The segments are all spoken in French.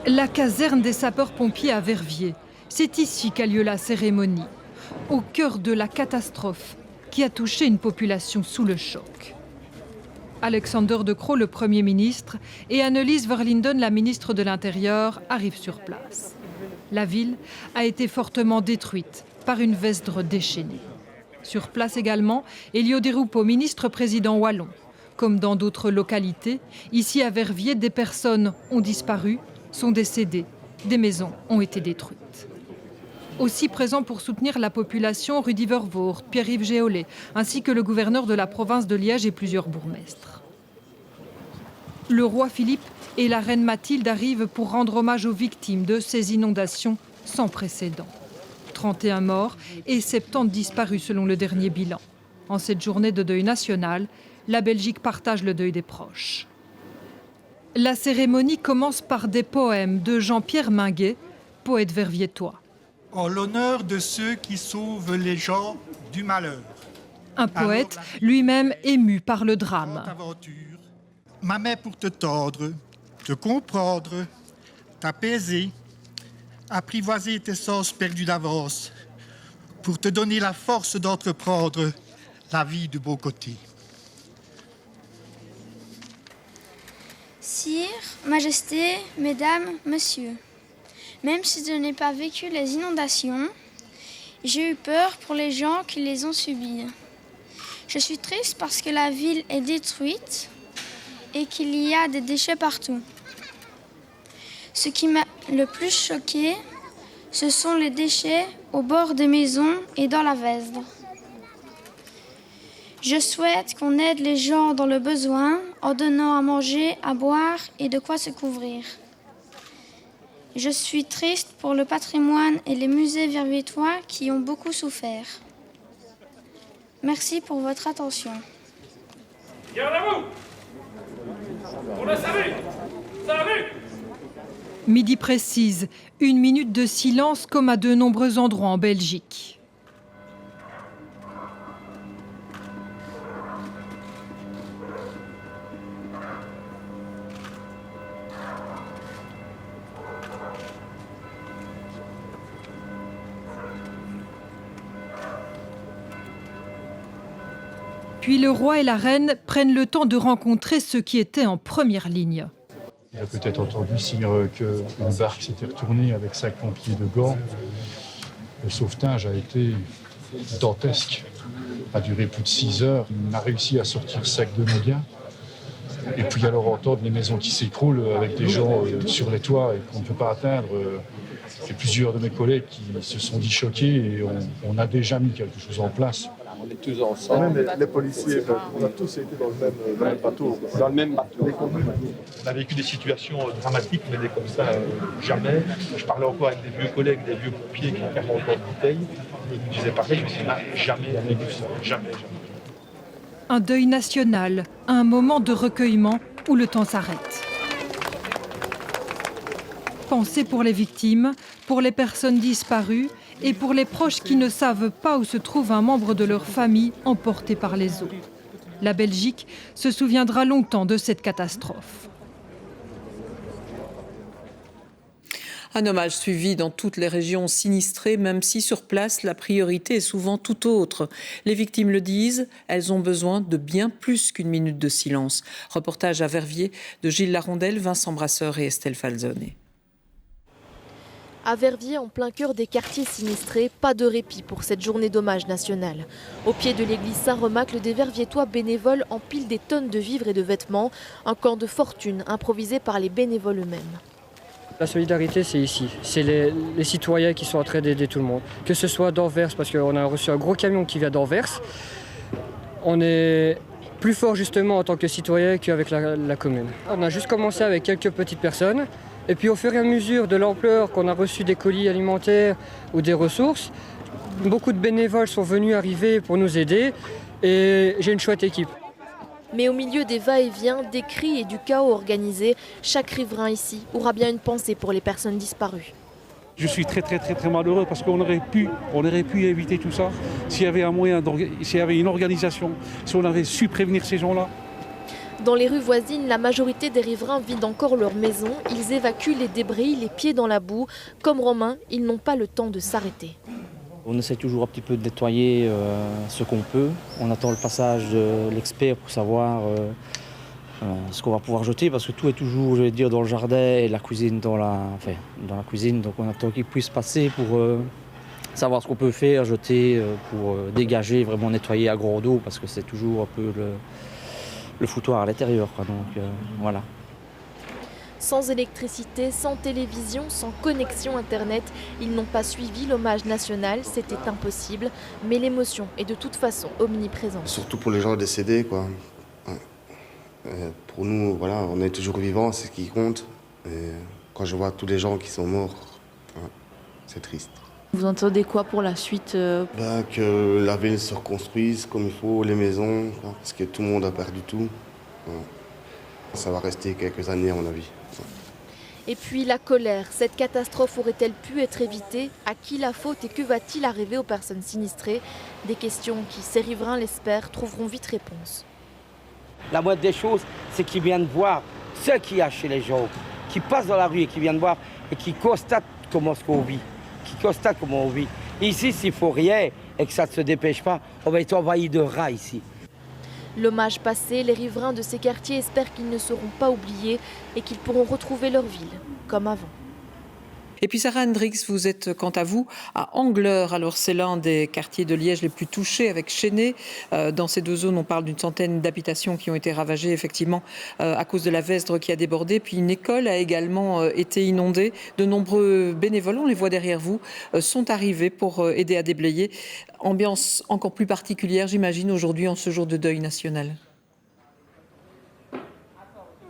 La caserne des sapeurs-pompiers à Verviers. C'est ici qu'a lieu la cérémonie, au cœur de la catastrophe qui a touché une population sous le choc. Alexander De Croo, le Premier ministre, et Annelies Verlinden, la ministre de l'Intérieur, arrivent sur place. La ville a été fortement détruite par une Vesdre déchaînée. Sur place également, Elio Di Rupo, ministre-président wallon. Comme dans d'autres localités, ici à Verviers, des personnes ont disparu, sont décédées, des maisons ont été détruites. Aussi présent pour soutenir la population, Rudy Vervoort, Pierre-Yves Géolet, ainsi que le gouverneur de la province de Liège et plusieurs bourgmestres. Le roi Philippe et la reine Mathilde arrivent pour rendre hommage aux victimes de ces inondations sans précédent. 31 morts et 70 disparus selon le dernier bilan. En cette journée de deuil national, la Belgique partage le deuil des proches. La cérémonie commence par des poèmes de Jean-Pierre Minguet, poète verviétois. En l'honneur de ceux qui sauvent les gens du malheur. Un poète lui-même ému par le drame. Ma main pour te tordre, te comprendre, t'apaiser, apprivoiser tes sens perdus d'avance, pour te donner la force d'entreprendre la vie du beau côté. Sire, Majesté, Mesdames, Messieurs, même si je n'ai pas vécu les inondations, j'ai eu peur pour les gens qui les ont subies. Je suis triste parce que la ville est détruite et qu'il y a des déchets partout. Ce qui m'a le plus choqué, ce sont les déchets au bord des maisons et dans la Vesdre. Je souhaite qu'on aide les gens dans le besoin en donnant à manger, à boire et de quoi se couvrir. Je suis triste pour le patrimoine et les musées verviétois qui ont beaucoup souffert. Merci pour votre attention. Garde à vous! Pour le salut! Salut! Midi précise, 1 minute de silence comme à de nombreux endroits en Belgique. Puis le roi et la reine prennent le temps de rencontrer ceux qui étaient en première ligne. Il a peut-être entendu dire qu'une barque s'était retournée avec 5 pompiers de Gand. Le sauvetage a été dantesque. A duré plus de 6 heures. On a réussi à sortir 5 de nos biens. Et puis alors entendre les maisons qui s'écroulent avec des gens sur les toits et qu'on ne peut pas atteindre. Et plusieurs de mes collègues qui se sont dit choqués et on a déjà mis quelque chose en place. On est tous ensemble. Même les policiers, on a tous été dans le même bateau. Dans le même bateau. On a vécu des situations dramatiques, mais des comme ça, jamais. Je parlais encore avec des vieux collègues, des vieux pompiers qui ont carrément encore de bouteilles. Ils me disaient pareil, je me suis dit, jamais vécu ça, jamais. Un deuil national, un moment de recueillement où le temps s'arrête. Pensée pour les victimes, pour les personnes disparues et pour les proches qui ne savent pas où se trouve un membre de leur famille emporté par les eaux. La Belgique se souviendra longtemps de cette catastrophe. Un hommage suivi dans toutes les régions sinistrées, même si sur place, la priorité est souvent tout autre. Les victimes le disent, elles ont besoin de bien plus qu'une minute de silence. Reportage à Verviers de Gilles Larondel, Vincent Brasseur et Estelle Falzone. À Verviers, en plein cœur des quartiers sinistrés, pas de répit pour cette journée d'hommage national. Au pied de l'église Saint-Remacle, des Verviétois bénévoles empilent des tonnes de vivres et de vêtements. Un camp de fortune improvisé par les bénévoles eux-mêmes. La solidarité, c'est ici. C'est les citoyens qui sont en train d'aider tout le monde. Que ce soit d'Anvers, parce qu'on a reçu un gros camion qui vient d'Anvers. On est plus fort justement en tant que citoyen qu'avec la commune. On a juste commencé avec quelques petites personnes. Et puis au fur et à mesure de l'ampleur qu'on a reçu des colis alimentaires ou des ressources, beaucoup de bénévoles sont venus arriver pour nous aider et j'ai une chouette équipe. Mais au milieu des va-et-vient, des cris et du chaos organisé, chaque riverain ici aura bien une pensée pour les personnes disparues. Je suis très malheureux parce qu'on aurait pu éviter tout ça s'il y avait un moyen, s'il y avait une organisation, si on avait su prévenir ces gens-là. Dans les rues voisines, la majorité des riverains vident encore leurs maisons. Ils évacuent les débris, les pieds dans la boue. Comme Romain, ils n'ont pas le temps de s'arrêter. On essaie toujours un petit peu de nettoyer ce qu'on peut. On attend le passage de l'expert pour savoir ce qu'on va pouvoir jeter, parce que tout est toujours, je vais dire, dans le jardin et la cuisine dans la cuisine. Donc on attend qu'il puisse passer pour savoir ce qu'on peut faire, jeter, pour dégager, vraiment nettoyer à grande eau, parce que c'est toujours un peu le foutoir à l'intérieur. Donc voilà. Sans électricité, sans télévision, sans connexion Internet, ils n'ont pas suivi l'hommage national, c'était impossible. Mais l'émotion est de toute façon omniprésente. Surtout pour les gens décédés, quoi. Pour nous, voilà, on est toujours vivants, c'est ce qui compte. Et quand je vois tous les gens qui sont morts, c'est triste. Vous entendez quoi pour la suite Que la ville se reconstruise comme il faut, les maisons, quoi, parce que tout le monde a perdu tout. Ça va rester quelques années à mon avis. Et puis la colère, cette catastrophe aurait-elle pu être évitée? À qui la faute et que va-t-il arriver aux personnes sinistrées? Des questions qui, ces riverains l'espèrent, trouveront vite réponse. La moindre des choses, c'est qu'ils viennent voir ce qu'il y a chez les gens, qui passent dans la rue et qui viennent voir et qui constatent comment on vit, Ici, s'il ne faut rien et que ça ne se dépêche pas, on va être envahi de rats ici. L'hommage passé, les riverains de ces quartiers espèrent qu'ils ne seront pas oubliés et qu'ils pourront retrouver leur ville, comme avant. Et puis Sarah Hendricks, vous êtes quant à vous à Angleur. Alors c'est l'un des quartiers de Liège les plus touchés avec Chénet. Dans ces deux zones, on parle d'une centaine d'habitations qui ont été ravagées effectivement à cause de la Vesdre qui a débordé. Puis une école a également été inondée. De nombreux bénévoles, on les voit derrière vous, sont arrivés pour aider à déblayer. Ambiance encore plus particulière, j'imagine, aujourd'hui en ce jour de deuil national.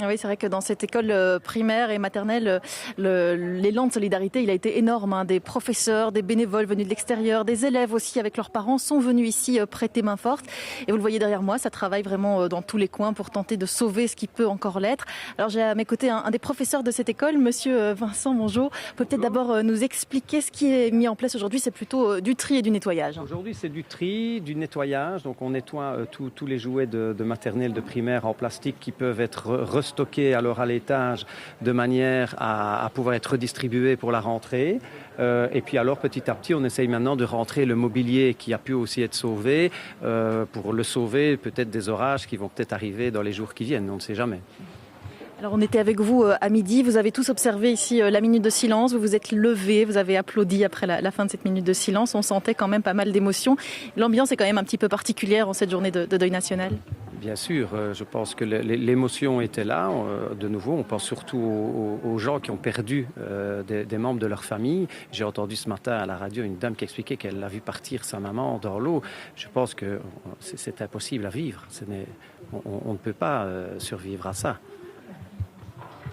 Oui, c'est vrai que dans cette école primaire et maternelle, l'élan de solidarité, il a été énorme. Des professeurs, des bénévoles venus de l'extérieur, des élèves aussi avec leurs parents sont venus ici prêter main forte. Et vous le voyez derrière moi, ça travaille vraiment dans tous les coins pour tenter de sauver ce qui peut encore l'être. Alors j'ai à mes côtés un des professeurs de cette école, monsieur Vincent, bonjour. Vous pouvez peut-être d'abord nous expliquer ce qui est mis en place aujourd'hui. C'est plutôt du tri et du nettoyage. Aujourd'hui, c'est du tri, du nettoyage. Donc on nettoie tous les jouets de maternelle, de primaire en plastique qui peuvent être stockés alors à l'étage de manière à pouvoir être redistribués pour la rentrée. Et puis alors petit à petit on essaye maintenant de rentrer le mobilier qui a pu aussi être sauvé pour le sauver peut-être des orages qui vont peut-être arriver dans les jours qui viennent, on ne sait jamais. Alors on était avec vous à midi, vous avez tous observé ici la minute de silence, vous vous êtes levés, vous avez applaudi après la fin de cette minute de silence, on sentait quand même pas mal d'émotions. L'ambiance est quand même un petit peu particulière en cette journée de deuil national. Bien sûr, je pense que l'émotion était là. De nouveau, on pense surtout aux gens qui ont perdu des membres de leur famille. J'ai entendu ce matin à la radio une dame qui expliquait qu'elle a vu partir sa maman dans l'eau. Je pense que c'est impossible à vivre. On ne peut pas survivre à ça.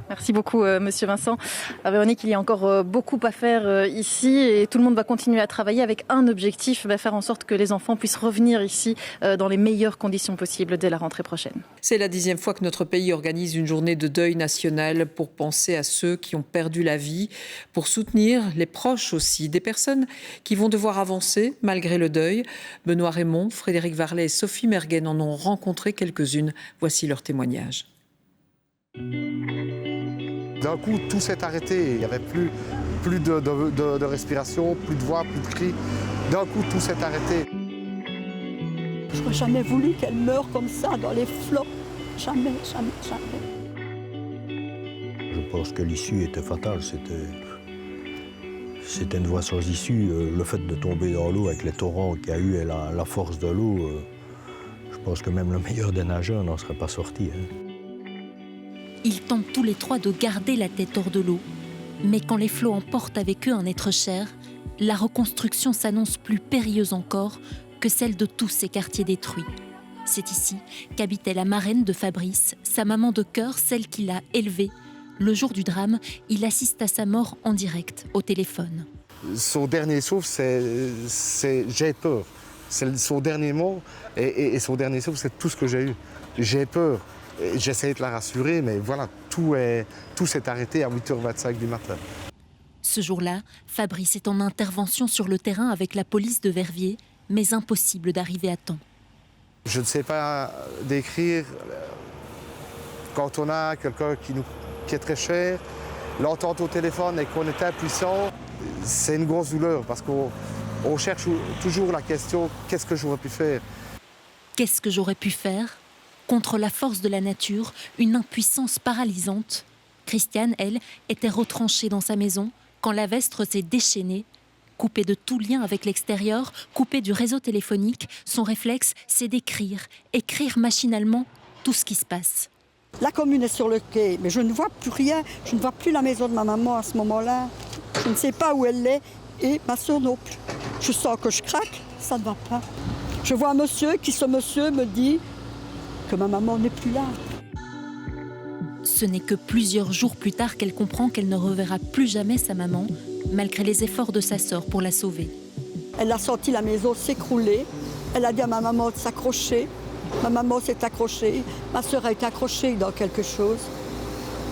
Merci beaucoup, monsieur Vincent. Véronique, il y a encore beaucoup à faire ici et tout le monde va continuer à travailler avec un objectif, faire en sorte que les enfants puissent revenir ici dans les meilleures conditions possibles dès la rentrée prochaine. C'est la 10e fois que notre pays organise une journée de deuil national pour penser à ceux qui ont perdu la vie, pour soutenir les proches aussi, des personnes qui vont devoir avancer malgré le deuil. Benoît Raymond, Frédéric Varlet et Sophie Mergen en ont rencontré quelques-unes. Voici leur témoignage. D'un coup, tout s'est arrêté. Il n'y avait plus de respiration, plus de voix, plus de cris. D'un coup, tout s'est arrêté. Je n'aurais jamais voulu qu'elle meure comme ça, dans les flots. Jamais, jamais, jamais. Je pense que l'issue était fatale. C'était une voie sans issue. Le fait de tomber dans l'eau avec les torrents qu'il y a eu et la force de l'eau, je pense que même le meilleur des nageurs n'en serait pas sorti. Ils tentent tous les trois de garder la tête hors de l'eau. Mais quand les flots emportent avec eux un être cher, la reconstruction s'annonce plus périlleuse encore que celle de tous ces quartiers détruits. C'est ici qu'habitait la marraine de Fabrice, sa maman de cœur, celle qui l'a élevé. Le jour du drame, il assiste à sa mort en direct, au téléphone. Son dernier souffle, c'est j'ai peur. C'est son dernier mot et son dernier souffle, c'est tout ce que j'ai eu. J'ai peur. J'essayais de la rassurer, mais voilà, tout s'est arrêté à 8h25 du matin. Ce jour-là, Fabrice est en intervention sur le terrain avec la police de Verviers, mais impossible d'arriver à temps. Je ne sais pas décrire Quand on a quelqu'un qui est très cher, l'entendre au téléphone et qu'on est impuissant, c'est une grosse douleur parce qu'on cherche toujours la question « qu'est-ce que j'aurais pu faire ?» Qu'est-ce que j'aurais pu faire ? Contre la force de la nature, une impuissance paralysante. Christiane, elle, était retranchée dans sa maison quand la Vestre s'est déchaînée. Coupée de tout lien avec l'extérieur, coupée du réseau téléphonique, son réflexe, c'est d'écrire, écrire machinalement tout ce qui se passe. La commune est sur le quai, mais je ne vois plus rien. Je ne vois plus la maison de ma maman à ce moment-là. Je ne sais pas où elle est et ma soeur non plus. Je sens que je craque, ça ne va pas. Je vois un monsieur ce monsieur me dit que ma maman n'est plus là. Ce n'est que plusieurs jours plus tard qu'elle comprend qu'elle ne reverra plus jamais sa maman, malgré les efforts de sa sœur pour la sauver. Elle a senti la maison s'écrouler. Elle a dit à ma maman de s'accrocher. Ma maman s'est accrochée. Ma sœur a été accrochée dans quelque chose.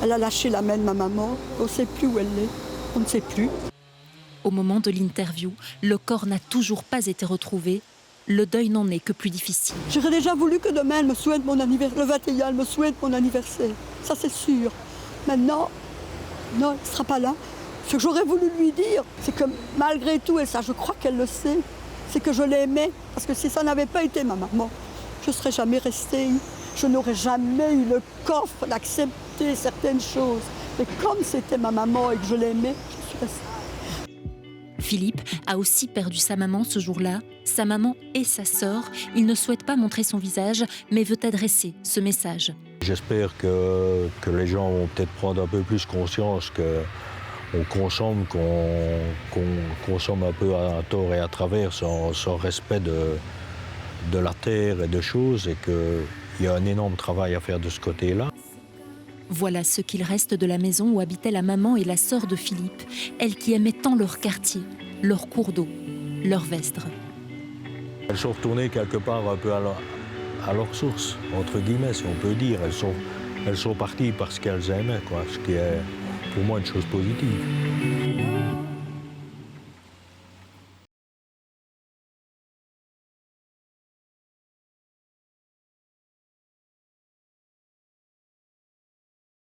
Elle a lâché la main de ma maman. On ne sait plus où elle est. On ne sait plus. Au moment de l'interview, le corps n'a toujours pas été retrouvé. Le deuil n'en est que plus difficile. J'aurais déjà voulu que demain, elle me souhaite mon anniversaire. Le 21, elle me souhaite mon anniversaire. Ça, c'est sûr. Maintenant, non, elle ne sera pas là. Ce que j'aurais voulu lui dire, c'est que malgré tout, et ça, je crois qu'elle le sait, c'est que je l'aimais. Parce que si ça n'avait pas été ma maman, je ne serais jamais restée. Je n'aurais jamais eu le coffre d'accepter certaines choses. Mais comme c'était ma maman et que je l'aimais, je suis restée. Philippe a aussi perdu sa maman ce jour-là, sa maman et sa sœur. Il ne souhaite pas montrer son visage, mais veut adresser ce message. J'espère que les gens vont peut-être prendre un peu plus conscience qu'on consomme, qu'on consomme un peu à tort et à travers, sans respect de la terre et de choses, et qu'il y a un énorme travail à faire de ce côté-là. Voilà ce qu'il reste de la maison où habitaient la maman et la sœur de Philippe, elles qui aimaient tant leur quartier, leur cours d'eau, leur Vestre. Elles sont retournées quelque part un peu à leur source, entre guillemets, si on peut dire. Elles sont parties parce qu'elles aimaient, quoi, ce qui est pour moi une chose positive.